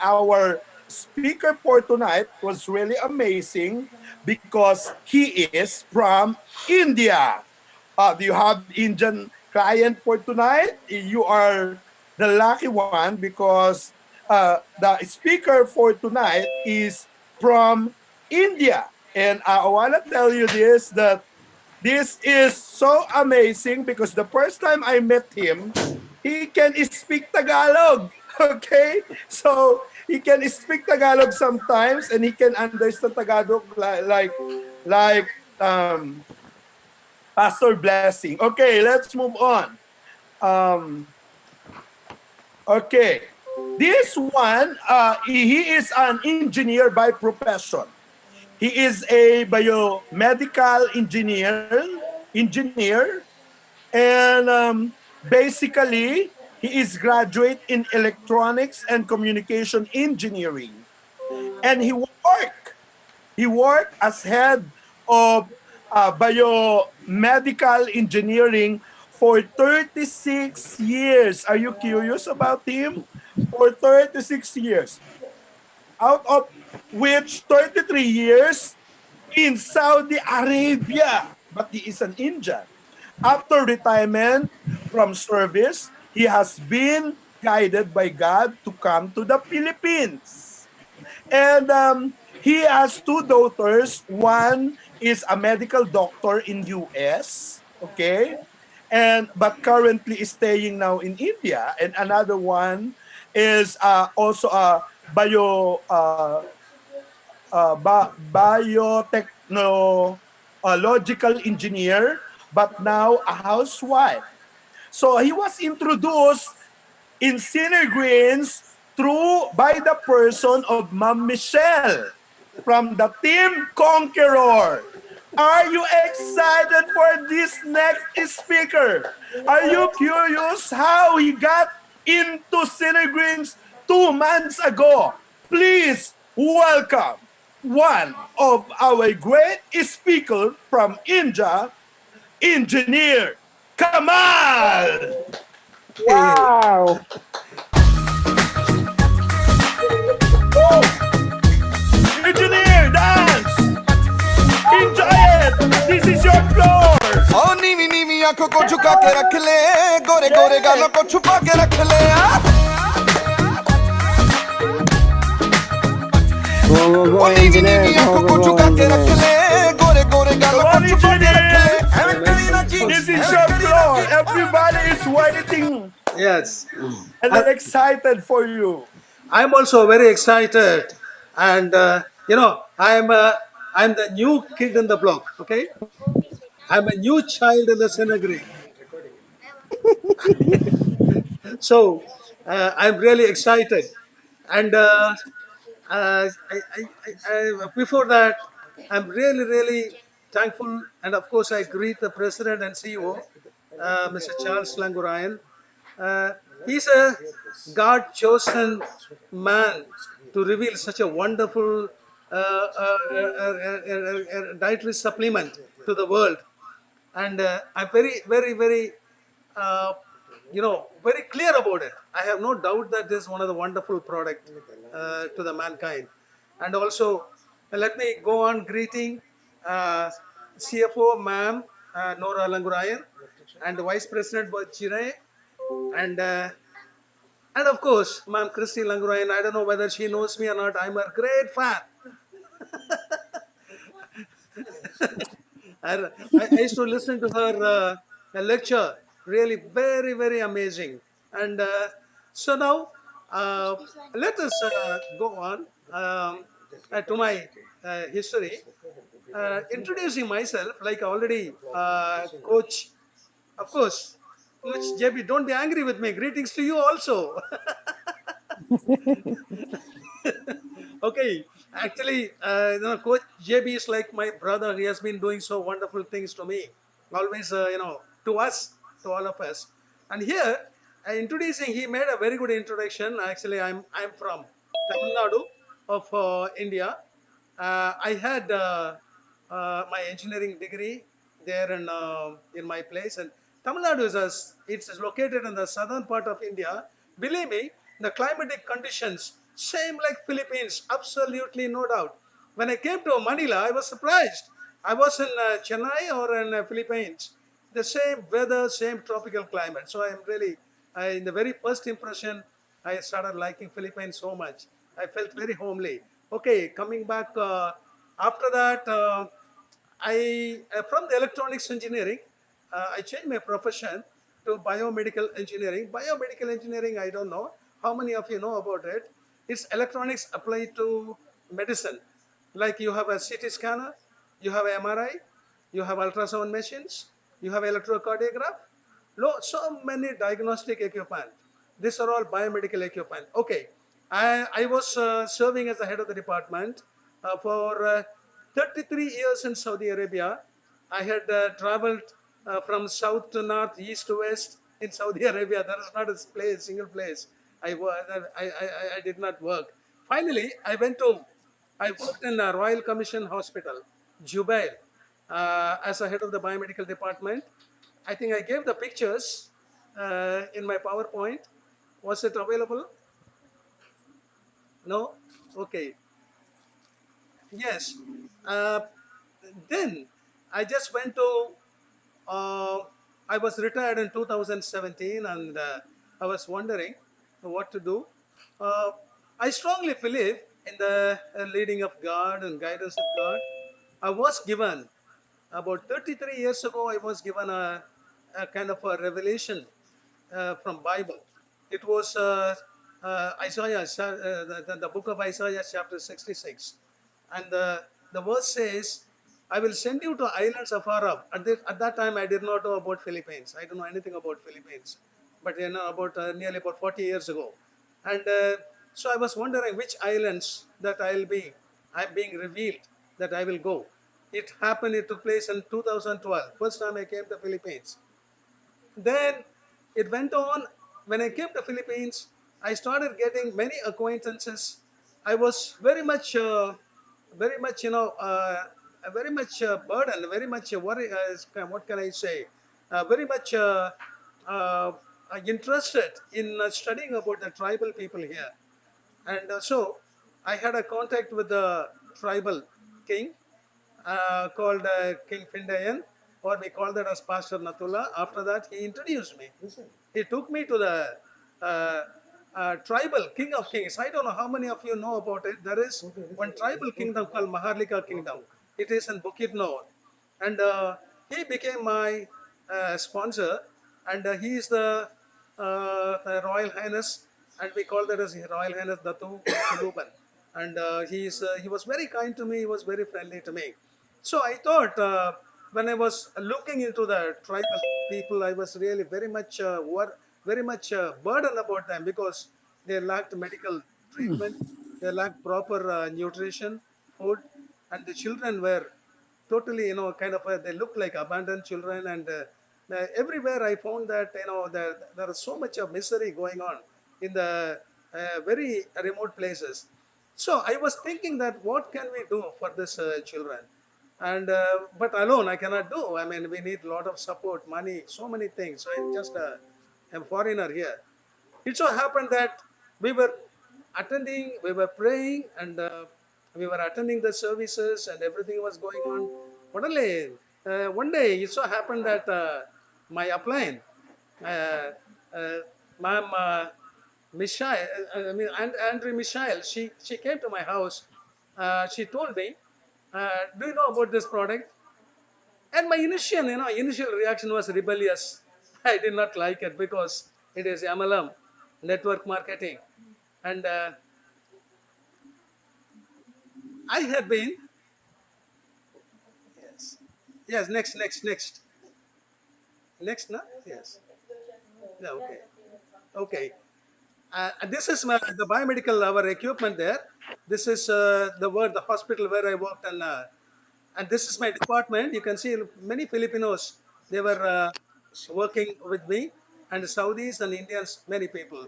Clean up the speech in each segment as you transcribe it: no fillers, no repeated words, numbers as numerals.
our speaker for tonight was really amazing because he is from India. Do you have Indian client for tonight? You are the lucky one because the speaker for tonight is from India. And I want to tell you this, that this is so amazing because the first time I met him, he can speak Tagalog. Okay? So he can speak Tagalog sometimes and he can understand Tagalog like um Pastor Blessing. Okay, let's move on. Um okay. This one, he is an engineer by profession. He is a biomedical engineer, and basically he is graduate in electronics and communication engineering. And he worked as head of biomedical engineering for 36 years. Are you curious about him? For 36 years, out of which 33 years in Saudi Arabia. But he is an Indian. After retirement from service, he has been guided by God to come to the Philippines. And he has two daughters. One is a medical doctor in US, okay? And but currently is staying now in India. And another one is also a biotechnological engineer, but now a housewife. So he was introduced in Synergreens through by the person of Ma'am Michelle from the Team Conqueror. Are you excited for this next speaker? Are you curious how he got into Synergreens 2 months ago? Please welcome one of our great speaker from India, Engineer Kamal. Wow! Engineer, dance! Enjoy it! This is your floor! ओ नीवी नीवी आंखों को झुका के रख ले गोरे गोरे गालों को छुपा के रख ले Go, ओ नीवी engineer. नीवी आंखों को झुका के रख Engineer. ले गोरे गोरे गालों Come को on, छुपा के रख ले engineer! एवे करीना की This is एवे your Kareena floor! की Everybody is waiting Yes, and I, excited for you. I'm also very excited, and I'm the new kid in the block. Okay, I'm a new child in the Synergreen. So I'm really excited, and before that, I'm really thankful, and of course I greet the president and CEO, Mr. Charles Langurayan. Uh, he's a God chosen man to reveal such a wonderful dietary supplement to the world. And I'm very, uh, very clear about it. I have no doubt that this is one of the wonderful product to the mankind. And also, let me go on greeting CFO, ma'am, Nora Langurayan, and Vice President Chire, and and of course, Ma'am Christy Langurayan. I don't know whether she knows me or not. I'm a great fan. I used to listen to her lecture. Really, very amazing. And so now, uh, let us go on to my history. Introducing myself, like already, Coach. Of course, Coach JB. Don't be angry with me. Greetings to you also. Okay, actually, Coach JB is like my brother. He has been doing so wonderful things to me, always, to us, to all of us. And here, introducing, he made a very good introduction. Actually, I'm from Tamil Nadu of India. I had my engineering degree there in my place, and Tamil Nadu it's located in the southern part of India. Believe me, the climatic conditions Same like Philippines, absolutely no doubt. When I came to Manila, I was surprised. I was in Chennai or in Philippines, the same weather, same tropical climate. So I am really, in the very first impression, I started liking Philippines so much. I felt very homely. Okay, coming back after that, I from the electronics engineering, I changed my profession to biomedical engineering. Biomedical engineering, I don't know how many of you know about it. It's electronics applied to medicine. Like you have a CT scanner, you have MRI, you have ultrasound machines, you have electrocardiograph. So many diagnostic equipment. These are all biomedical equipment. Okay, I was serving as the head of the department for 33 years in Saudi Arabia. I had traveled from south to north, east to west in Saudi Arabia. There is not a place, single place I did not work. Finally, I worked in a Royal Commission Hospital, Jubail, as a head of the biomedical department. I think I gave the pictures in my PowerPoint. Was it available? No? Okay. Yes. Uh, then I just went to, uh, I was retired in 2017 and I was wondering what to do. Uh, I strongly believe in the leading of God and guidance of God. I was given about 33 years ago, I was given a kind of a revelation from Bible. It was Isaiah, the book of Isaiah, chapter 66. And the verse says, I will send you to islands afar off. At that time, I did not know about Philippines. I don't know anything about Philippines. But you know, about nearly about 40 years ago. And so I was wondering which islands that I'm being revealed that I will go. It happened, it took place in 2012. First time I came to Philippines. Then it went on. When I came to Philippines, I started getting many acquaintances. I was very much, very much burdened, very much worry. What can I say? Very much uh, interested in studying about the tribal people here. And so I had a contact with the tribal king called King Findayan, or we call that as Pastor Natula. After that, he introduced me. He took me to the uh, tribal king of kings. I don't know how many of you know about it. There is one tribal kingdom called Maharlika Kingdom. It is in Bukit Noor. And he became my sponsor, and he is the Royal Highness, and we call that as Royal Highness Datu Tuluban. And he was very kind to me, he was very friendly to me. So I thought when I was looking into the tribal people, I was really very much burdened about them because they lacked medical treatment, they lacked proper nutrition, food, and the children were totally, kind of, they look like abandoned children. And everywhere I found that, there is so much of misery going on in the very remote places. So I was thinking that what can we do for this children? And but alone I cannot do. I mean, we need a lot of support, money, so many things. I'm just a foreigner here. It so happened that we were we were praying, and we were attending the services, and everything was going on. Suddenly, one day, it so happened that my upline, uh, uh, Ma'am Michael, Andrew Michael, she came to my house. She told me, "Do you know about this product?" And my initial reaction was rebellious. I did not like it because it is MLM, network marketing. And I had been, yes, yes, next, no? Yes, yeah, okay, okay. This is the biomedical, our equipment there. This is the hospital where I worked, and this is my department. You can see many Filipinos, they were working with me, and Saudis and Indians, many people.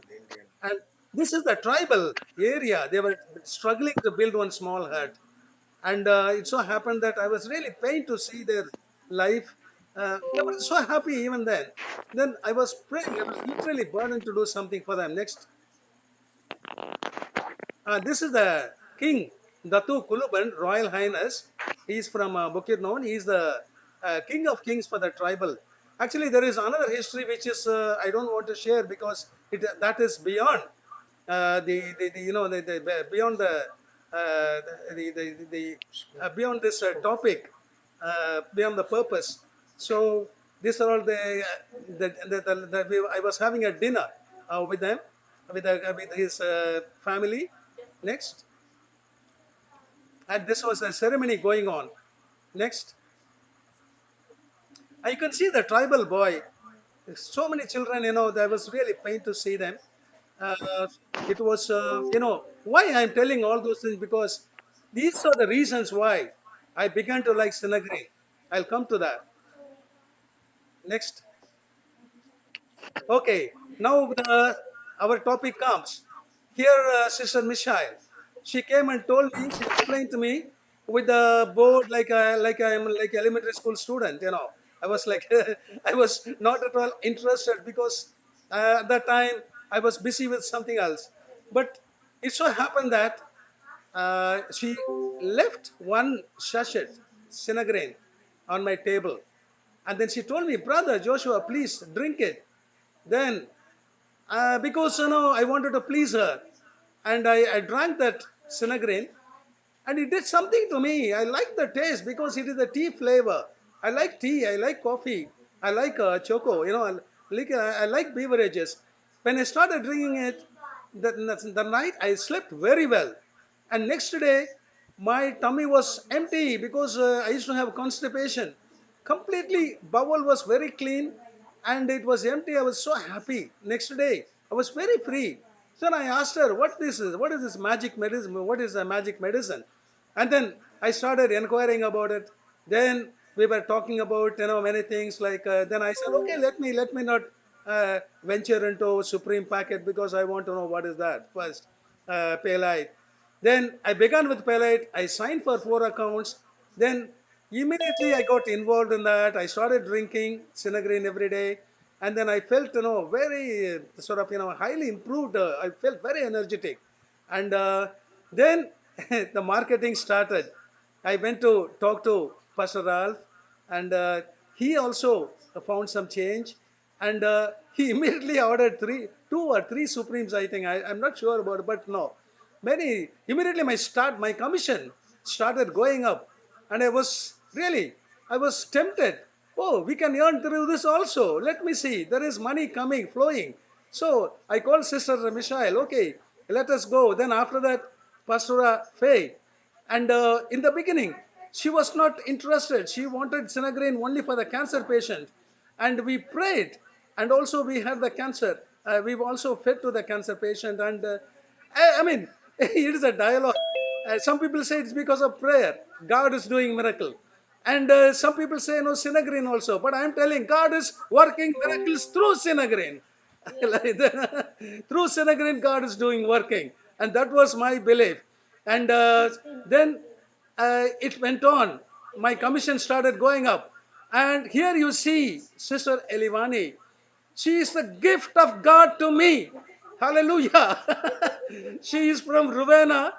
And this is the tribal area. They were struggling to build one small hut. And it so happened that I was really pained to see their life. They were so happy even then. Then I was praying, I was literally burdened to do something for them. Next. This is the king, Datu Kuluban, Royal Highness. He is from Bukit Known. He is the king of kings for the tribal. Actually, there is another history which is I don't want to share because that is beyond the you know beyond the beyond this topic, beyond the purpose. So these are all I was having a dinner with them, with his family. Next, and this was a ceremony going on. Next, and you can see the tribal boy. So many children, there was really pain to see them. Uh, it was, why I'm telling all those things, because these are the reasons why I began to like Synergreen. I'll come to that. Next. Okay, now our topic comes. Here, Sister Michelle, she came and told me, she explained to me with the board like I'm like elementary school student. I was like, I was not at all interested because at that time I was busy with something else. But it so happened that she left one sachet, Synergreen, on my table. And then she told me, Brother Joshua, please drink it. Then because I wanted to please her, and I drank that Synergreen, and it did something to me. I like the taste because it is a tea flavor. I like tea. I like coffee. I like choco. I like beverages. When I started drinking it, the night I slept very well, and next day my tummy was empty because I used to have constipation. Completely, bowel was very clean, and it was empty. I was so happy. Next day, I was very free. So I asked her, "What this is? What is this magic medicine? What is a magic medicine?" And then I started inquiring about it. Then we were talking about many things. Like then I said, "Okay, let me not venture into Supreme packet because I want to know what is that first, Pale. Then I began with pellet. I signed for 4 accounts. Then immediately I got involved in that. I started drinking Synergreen every day. And then I felt, very sort of, highly improved. I felt very energetic. And then the marketing started. I went to talk to Pastor Ralph, and he also found some change. And he immediately ordered two or three Supremes, I think. I'm not sure about it, but no. Many immediately my commission started going up, and I was tempted. Oh, we can earn through this also. Let me see. There is money coming, flowing. So I called Sister Michelle. Okay, let us go. Then after that, Pastor Faye. And in the beginning, she was not interested. She wanted Synergreen only for the cancer patient. And we prayed. And also we had the cancer. We've also fed to the cancer patient. And I mean, it is a dialogue. Some people say it's because of prayer. God is doing miracle. And some people say no, Synergreen also. But I'm telling God is working miracles through Synergreen. Through Synergreen, God is doing working. And that was my belief. And then it went on. My commission started going up. And here you see Sister Elivani. She is the gift of God to me. Hallelujah. She is from Ravenna.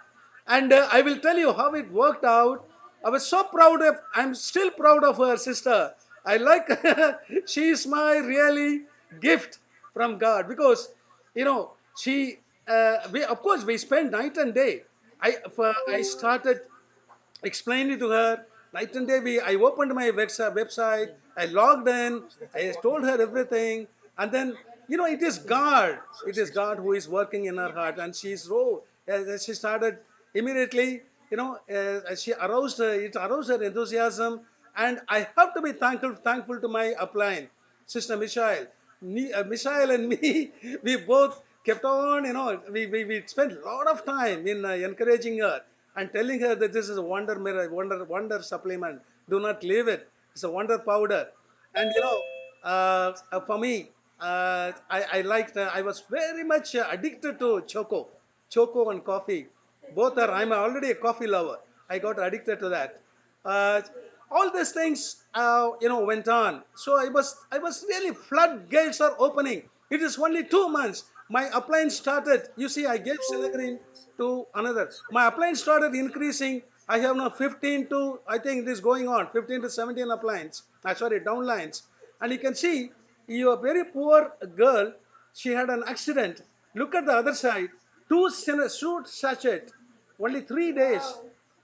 And I will tell you how it worked out. I was so proud of, I'm still proud of her, sister. I like, she is my really gift from God because, of course, we spend night and day. I started explained it to her night and day. I opened my website, I logged in, I told her everything, and then it is God. It is God who is working in her heart, and she's so. She started immediately. She aroused her. It aroused her enthusiasm, and I have to be thankful to my upline, Sister Michelle. Michelle and me, we both kept on, we spent a lot of time in encouraging her and telling her that this is a wonder supplement. Do not leave it. It's a wonder powder. And for me, I liked. I was very much addicted to choco and coffee. Both are. I'm already a coffee lover. I got addicted to that. Uh, all these things, went on. So I was really floodgates are opening. It is only 2 months. my upline started, you see, I gave Synergreen to another. My upline started increasing. I have now 15 to, I think it is going on, 15 to 17 uplines, sorry, downlines. And you can see, you a very poor girl, she had an accident. Look at the other side, two sachet, only 3 days,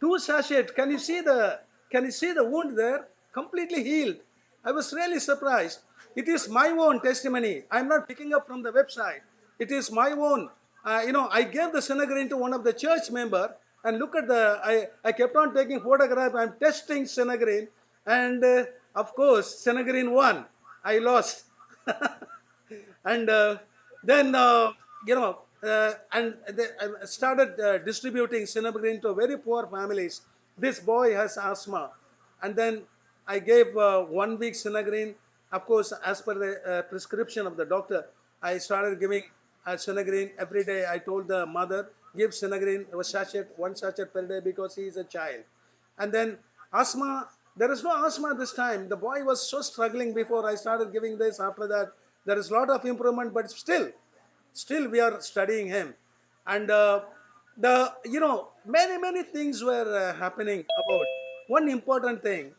two sachet. Can you see the wound there? Completely healed. I was really surprised. It is my own testimony. I'm not picking up from the website. It is my own. I gave the Synergreen to one of the church member, and look at I kept on taking photograph. I'm testing Synergreen, and of course, Synergreen won. I lost. And then and they started distributing Synergreen to very poor families. This boy has asthma, and then I gave 1 week Synergreen. Of course, as per the prescription of the doctor, I started giving Synergreen every day. I told the mother, give Synergreen one sachet per day, because he is a child. And then asthma, there is no asthma this time. The boy was so struggling before I started giving this. After that, there is a lot of improvement, but still we are studying him. And the many things were happening about one important thing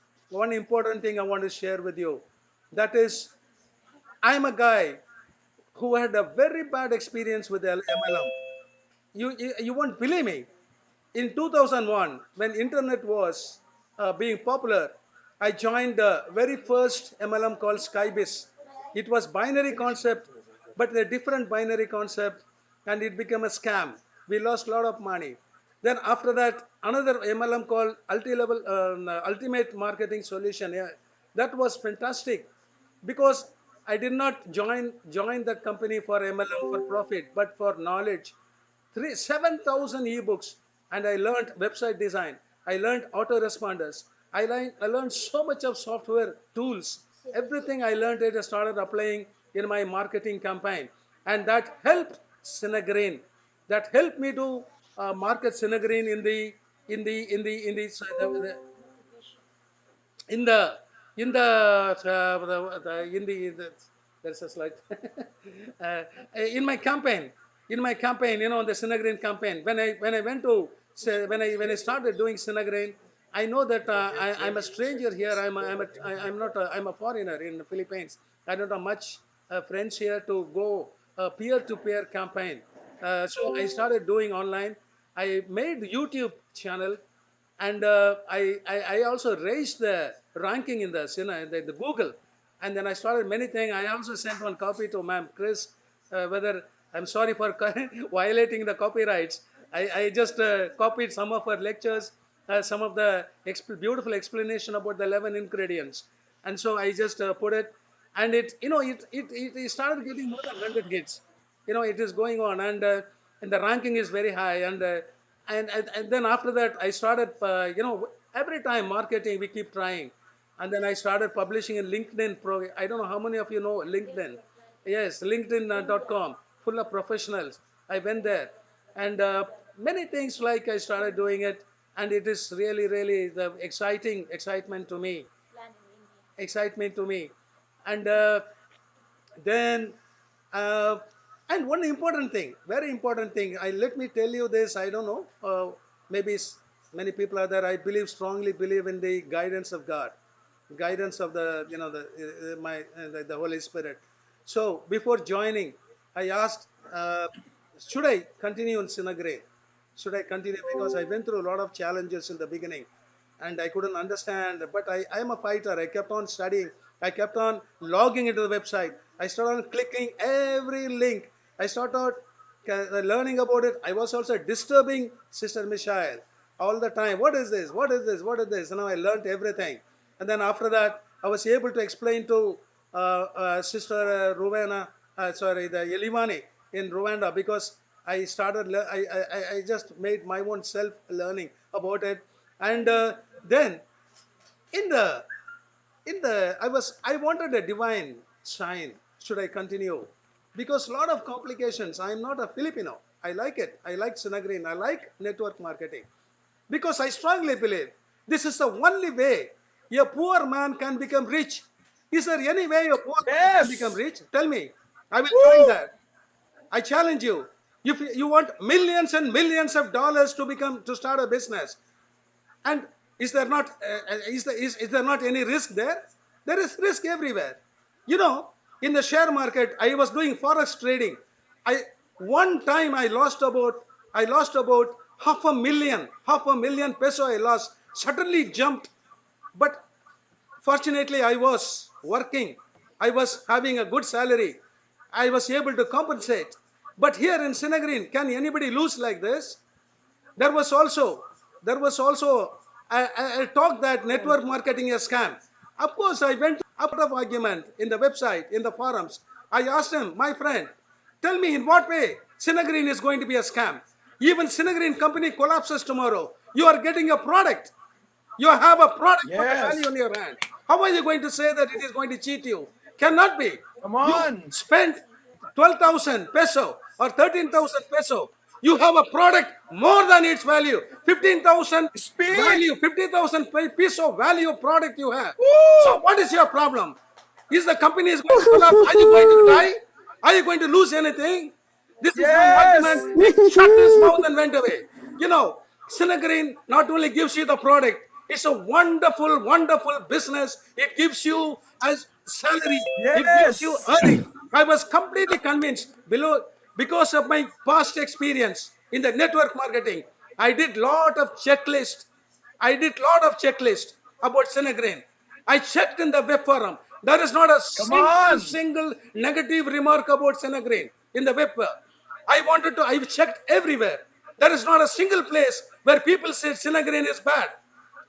I want to share with you. That is, I'm a guy who had a very bad experience with MLM. You won't believe me. In 2001, when internet was being popular, I joined the very first MLM called Skybis. It was binary concept, but a different binary concept, and it became a scam. We lost a lot of money. Then after that, another MLM called Ultimate Marketing Solution. Yeah, that was fantastic, because I did not join that company for MLM for profit, but for knowledge. 7,000 ebooks, and I learned website design. I learned autoresponders. I learned so much of software tools. Everything I learned, it I started applying in my marketing campaign, and that helped Synergreen. That helped me to market Synergreen in the in the, the there's a slide. uh, in my campaign the Synergreen campaign, when I went to when I started doing Synergreen, I know that I'm a stranger here. I'm not I'm a foreigner in the Philippines. I don't have much friends here to go peer-to-peer campaign. So I started doing online. I made YouTube channel, and I also raised the ranking in the Google, and then I started many things. I also sent one copy to Ma'am Chris, whether I'm sorry for violating the copyrights. I just copied some of her lectures, some of the beautiful explanation about the 11 ingredients, and so I just put it, and it started getting more than 100 hits. It is going on, and the ranking is very high, and then after that I started every time marketing we keep trying, and then I started publishing in LinkedIn I don't know how many of you know LinkedIn. Yes, linkedin.com, full of professionals. I went there, and many things, like I started doing it, and it is really the excitement to me, and then uh, and one important thing, very important thing, let me tell you this. I don't know, maybe many people are there. I strongly believe in the guidance of God, guidance of the Holy Spirit. So before joining, I asked, should I continue in Synergreen? Should I continue? Because I went through a lot of challenges in the beginning, and I couldn't understand. But I am a fighter. I kept on studying. I kept on logging into the website. I started clicking every link. I started learning about it. I was also disturbing Sister Michelle all the time. What is this? What is this? What is this? And now I learned everything. And then after that, I was able to explain to Sister Rowena, the Elimani in Rwanda, because I started, I just made my own self learning about it. And then in the I wanted a divine sign. Should I continue? Because a lot of complications. I'm not a Filipino. I like it. I like Synergreen. I like network marketing, because I strongly believe this is the only way a poor man can become rich. Is there any way a poor man can become Yes. rich? Tell me. I will join Woo! that. I challenge you. If you want millions and millions of dollars to start a business, and is there not is there not any risk there? There is risk everywhere. You know, in the share market, I was doing forex trading. I one time I lost about half a million peso. I lost. Suddenly jumped, but fortunately I was working. I was having a good salary. I was able to compensate. But here in Synergreen, can anybody lose like this? There was also there was also a talk that network marketing is scam. Of course, I went up of argument in the website, in the forums. I asked him, my friend, tell me in what way Synergreen is going to be a scam. Even Synergreen company collapses tomorrow. You are getting a product. You have a product for the value Yes. in your hand. How are you going to say that it is going to cheat you? Cannot be. Come You on. spent 12,000 peso or 13,000 peso. You have a product more than its value. 15,000 Speak. value, 50,000 piece of value product you have. So Woo! what is your problem? Is the company is going to collapse? Are you going to die? Are you going to lose anything? This is my Yes. argument. He shut his mouth and went away. You know, Synergreen not only gives you the product, it's a wonderful, wonderful business. It gives you as salary. It gives you Yes. earning. I was completely convinced because of my past experience in the network marketing. I did lot of checklist. I did lot of checklist about Synergreen. I checked in the web forum. There is not a Come on. single negative remark about Synergreen in the web. I've checked everywhere. There is not a single place where people say Synergreen is bad.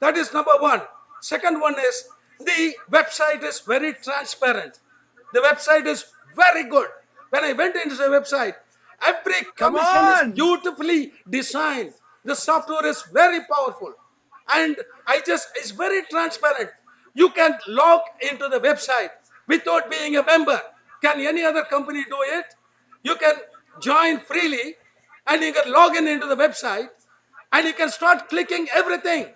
That is number one. Second one is the website is very transparent. The website is very good. When I went into the website, every Come commission is on. beautifully designed. The software is very powerful. And it's very transparent. You can log into the website without being a member. Can any other company do it? You can join freely and you can log in into the website and you can start clicking everything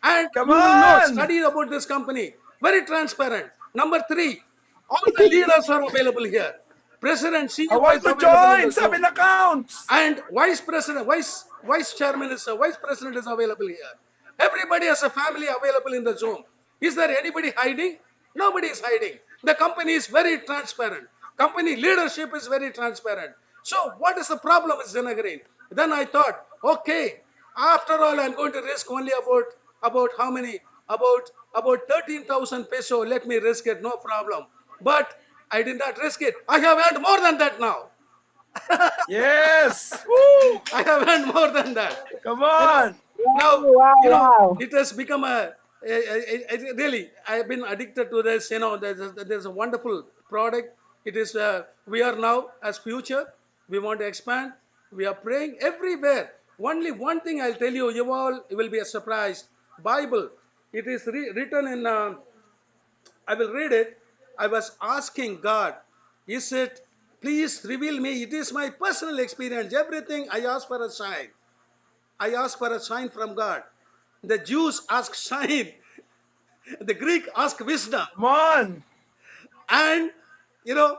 and Come you will know, on. study about this company. Very transparent. Number three, all the leaders are available here. President, I CEO want is to available in join. the Zoom. 7 accounts. And vice chairman is vice president is available here. Everybody has a family available in the Zoom. Is there anybody hiding? Nobody is hiding. The company is very transparent. Company leadership is very transparent. So what is the problem with Synergreen? Then I thought, okay, after all, I'm going to risk only about how many? About 13,000 peso. Let me risk it, no problem. But I did not risk it. I have earned more than that now. Yes. Woo! I have earned more than that. Come You know, on. now, Wow, wow. it has become really, I've been addicted to this. There's a wonderful product. It is, we are now as future, we want to expand. We are praying everywhere. Only one thing I'll tell you, you all will be surprised. Bible, it is written in, I will read it. I was asking God, is it, please reveal me. It is my personal experience. Everything I ask for a sign. I ask for a sign from God. The Jews ask sign. The Greek ask wisdom. Come on. And you know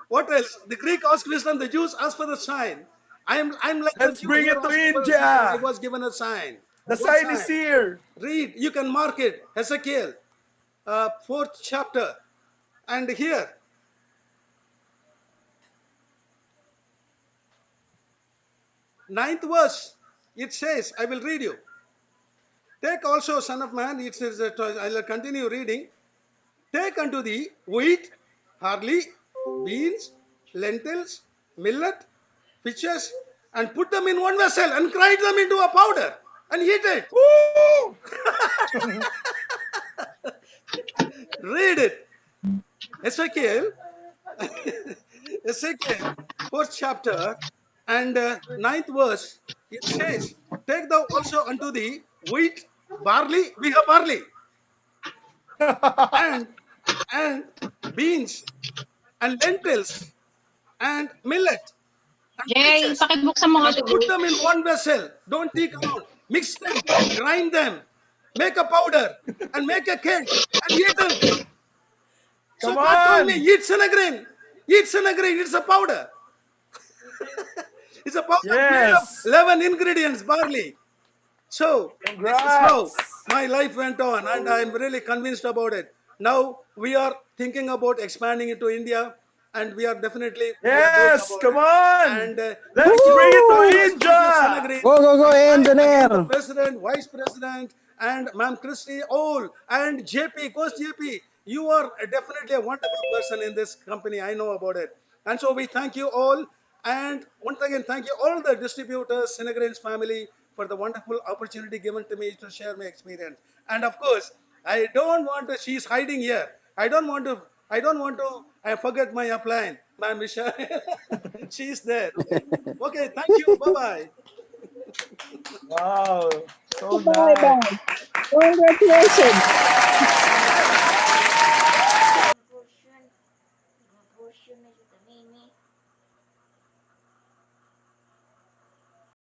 what else? The Greek ask wisdom. The Jews ask for a sign. I'm like the Let's Jews bring who it are to asking for a sign. I India. was given a sign. The What sign is sign? here. Read. You can mark it. Ezekiel, fourth chapter. And here, ninth verse. It says, I will read you. Take also, son of man. It says, I'll continue reading. Take unto thee wheat, barley, beans, lentils, millet, fishes, and put them in one vessel and grind them into a powder and eat it. Woo! Read it. Ezekiel, Ezekiel, fourth chapter and ninth verse. It says, take thou also unto thee wheat, barley, we have barley, and and beans and lentils and millet and Jay, fishes pakibuksan mo nga and to, put Jay. them in one vessel. Don't take around. Mix them, grind them, make a powder, and make a cake and eat it. So Come God told me, on. eat Synergreen. Eat Synergreen. It's a powder. It's a powder made of Yes. 11 ingredients, barley. So this is how Congrats. my life went on, and I'm really convinced about it. Now we are thinking about expanding it to India, and we are doing Yes, about come it. on. And Let's bring it to thank you, India. Synergreen, Go, go, go, and thank again the engineer. president, vice president, and Ma'am Christy, all, and JP, Coach JP. You are definitely a wonderful person in this company. I know about it, and so we thank you all. And once again, thank you all the distributors, Synergreen's family, for the wonderful opportunity given to me to share my experience. And of course, I don't want to. She's hiding here. I don't want to. I don't want to. I forget my upline, Ma'am Misha. She's there. Okay. Okay. Thank you. Bye bye. Wow, so Bye nice. bye. Congratulations.